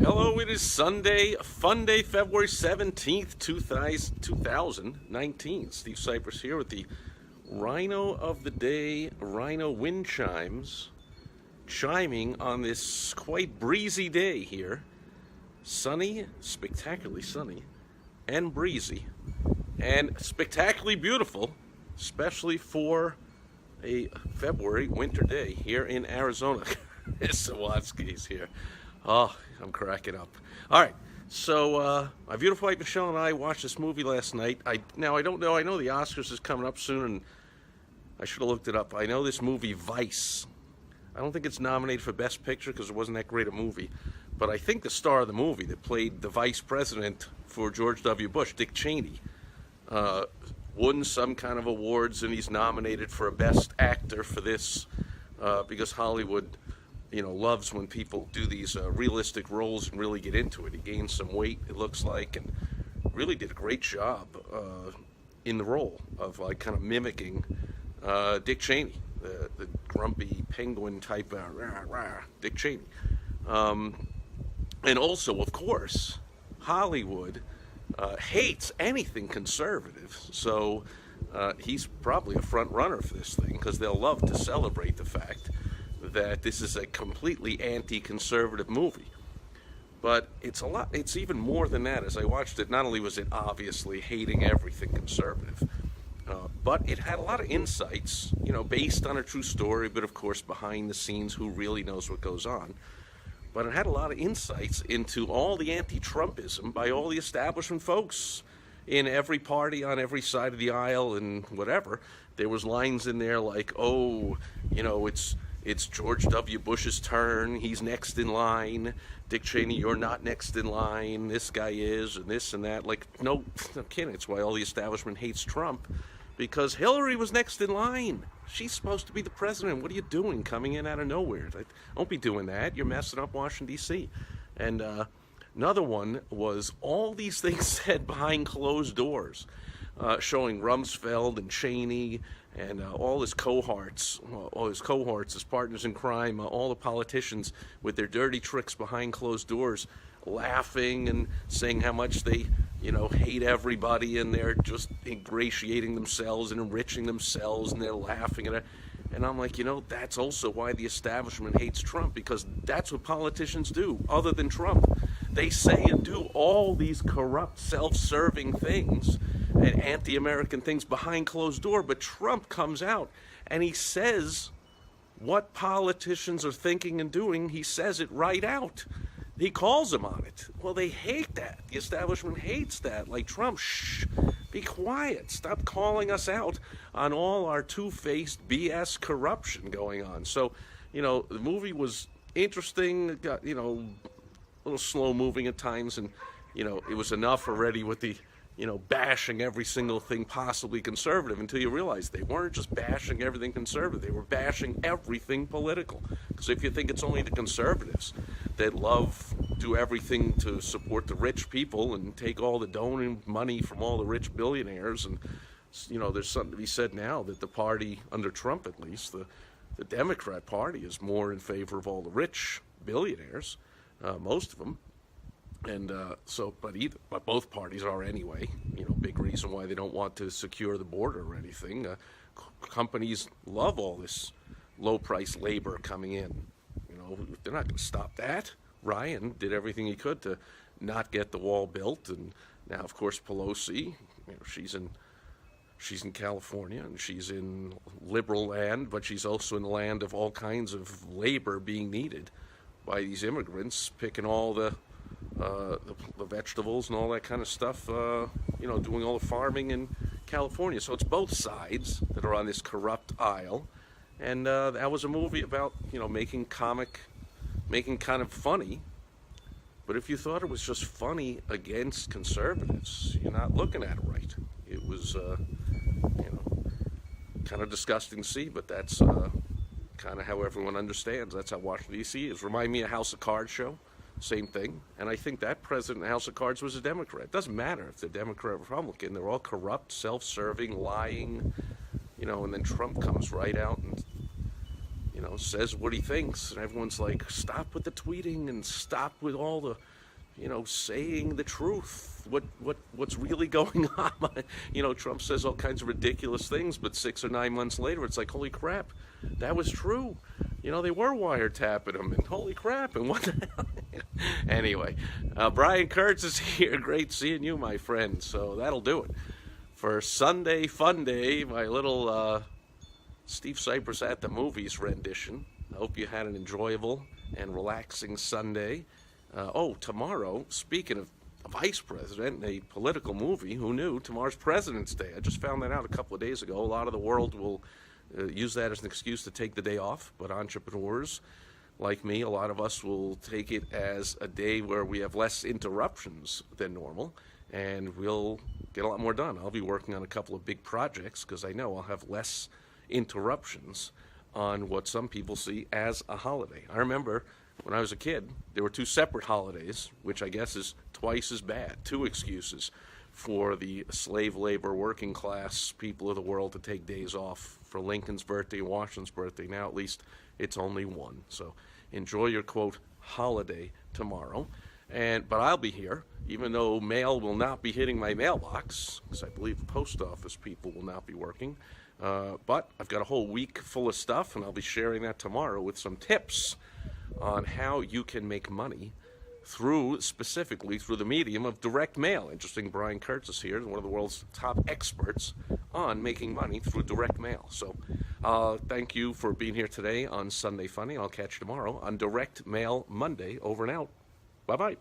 Hello, it is Sunday, Funday, February 17th, 2019. Steve Sipress here with the Rhino of the Day, Rhino wind chimes, chiming on this quite breezy day here. Sunny, spectacularly sunny, and breezy, and spectacularly beautiful, especially for a February winter day here in Arizona. Sawatsky's here. Oh, I'm cracking up. All right, so my beautiful wife Michelle and I watched this movie last night. I don't know. I know the Oscars is coming up soon, and I should have looked it up. I know this movie Vice. I don't think it's nominated for Best Picture because it wasn't that great a movie, but I think the star of the movie that played the vice president for George W. Bush, Dick Cheney, won some kind of awards, and he's nominated for a Best Actor for this because Hollywood, loves when people do these realistic roles and really get into it. He gained some weight, it looks like, and really did a great job in the role of kind of mimicking Dick Cheney, the grumpy penguin type rah, rah, Dick Cheney. And also, of course, Hollywood hates anything conservative, so he's probably a front runner for this thing because they'll love to celebrate the fact that this is a completely anti-conservative movie. But it's even more than that. As I watched it, not only was it obviously hating everything conservative, but it had a lot of insights, based on a true story, but of course behind the scenes, who really knows what goes on. But it had a lot of insights into all the anti-Trumpism by all the establishment folks in every party, on every side of the aisle, and whatever. There was lines in there like, it's George W. Bush's turn. He's next in line. Dick Cheney, you're not next in line. This guy is, and this and that. No kidding. It's why all the establishment hates Trump, because Hillary was next in line. She's supposed to be the president. What are you doing coming in out of nowhere? Don't be doing that. You're messing up Washington, D.C. And another one was all these things said behind closed doors, showing Rumsfeld and Cheney and all his cohorts, his partners in crime, all the politicians with their dirty tricks behind closed doors, laughing and saying how much they, hate everybody, and they're just ingratiating themselves and enriching themselves, and they're laughing at it. And I'm like, that's also why the establishment hates Trump, because that's what politicians do, other than Trump. They say and do all these corrupt, self-serving things and anti-American things behind closed door, but Trump comes out and he says what politicians are thinking and doing. He says it right out. He calls them on it. Well, they hate that. The establishment hates that. Like, Trump, shh, be quiet. Stop calling us out on all our two-faced BS corruption going on. So, the movie was interesting. It got, a little slow-moving at times, and, it was enough already with the, bashing every single thing possibly conservative, until you realize they weren't just bashing everything conservative. They were bashing everything political. Because if you think it's only the conservatives that do everything to support the rich people and take all the donor money from all the rich billionaires, and, there's something to be said now that the party, under Trump at least, the Democrat Party, is more in favor of all the rich billionaires, most of them. And but both parties are anyway. Big reason why they don't want to secure the border or anything. Companies love all this low-price labor coming in. They're not going to stop that. Ryan did everything he could to not get the wall built, and now, of course, Pelosi. She's in California, and she's in liberal land, but she's also in the land of all kinds of labor being needed by these immigrants, picking all the vegetables and all that kind of stuff, doing all the farming in California. So it's both sides that are on this corrupt aisle. And that was a movie about, making kind of funny. But if you thought it was just funny against conservatives, you're not looking at it right. It was, kind of disgusting to see, but that's kind of how everyone understands. That's how Washington, D.C. is. Remind me of House of Cards show. Same thing. And I think that president of House of Cards was a Democrat. It doesn't matter if they're Democrat or Republican. They're all corrupt, self-serving, lying, and then Trump comes right out and, says what he thinks, and everyone's like, stop with the tweeting and stop with all the, saying the truth. What's really going on? Trump says all kinds of ridiculous things, but 6 or 9 months later, it's like, holy crap, that was true. They were wiretapping him, and holy crap, and what the hell? Anyway, Brian Kurtz is here. Great seeing you, my friend. So that'll do it for Sunday Funday, my little Steve Sipress at the movies rendition. I hope you had an enjoyable and relaxing Sunday. Tomorrow, speaking of vice president, a political movie, who knew? Tomorrow's President's Day. I just found that out a couple of days ago. A lot of the world will use that as an excuse to take the day off, but entrepreneurs like me, a lot of us will take it as a day where we have less interruptions than normal, and we'll get a lot more done. I'll be working on a couple of big projects because I know I'll have less interruptions on what some people see as a holiday. I remember when I was a kid, there were 2 separate holidays, which I guess is twice as bad. 2 excuses for the slave labor working class people of the world to take days off for Lincoln's birthday and Washington's birthday. Now at least it's only 1. So enjoy your, quote, holiday tomorrow. But I'll be here, even though mail will not be hitting my mailbox, because I believe the post office people will not be working. But I've got a whole week full of stuff, and I'll be sharing that tomorrow with some tips on how you can make money specifically through the medium of direct mail. Interesting, Brian Kurtz is here, one of the world's top experts on making money through direct mail. So thank you for being here today on Sunday Funny. I'll catch you tomorrow on Direct Mail Monday. Over and out. Bye-bye.